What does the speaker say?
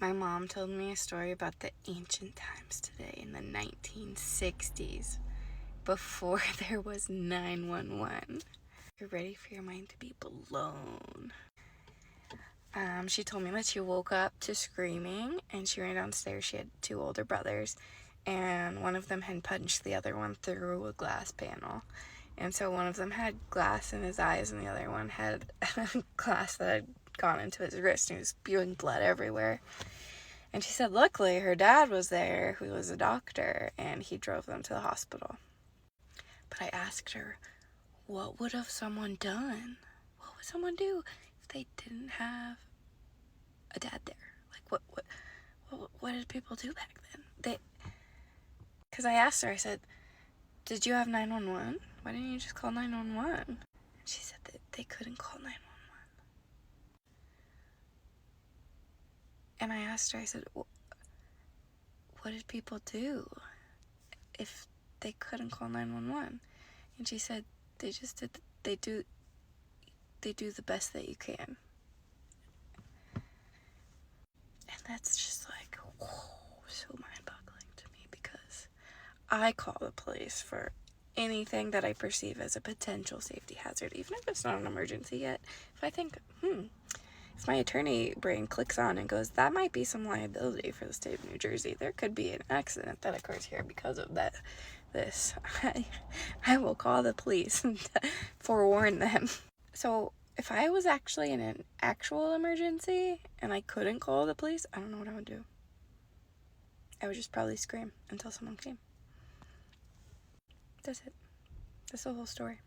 My mom told me a story about the ancient times today in the 1960s, before there was 911. You're ready for your mind to be blown. She told me that she woke up to screaming and she ran downstairs. She had two older brothers, and one of them had punched the other one through a glass panel. And so one of them had glass in his eyes and the other one had glass that had gone into his wrist, and he was spewing blood everywhere. And she said luckily her dad was there, who was a doctor, and he drove them to the hospital. But I asked her, what would have someone done? What would someone do if they didn't have a dad there? Like, what did people do back then? Because I asked her, I said, did you have 911? Why didn't you just call 911? And she said that they couldn't call 911. And I asked her, I said, what did people do if they couldn't call 911? And she said, they do the best that you can. And that's just like, whoa, so mind-boggling to me, because I call the police for anything that I perceive as a potential safety hazard, even if it's not an emergency yet. If I think, if my attorney brain clicks on and goes, that might be some liability for the state of New Jersey, there could be an accident that occurs here because of this, I will call the police and forewarn them. So if I was actually in an actual emergency and I couldn't call the police, I don't know what I would do. I would just probably scream until someone came. That's it. That's the whole story.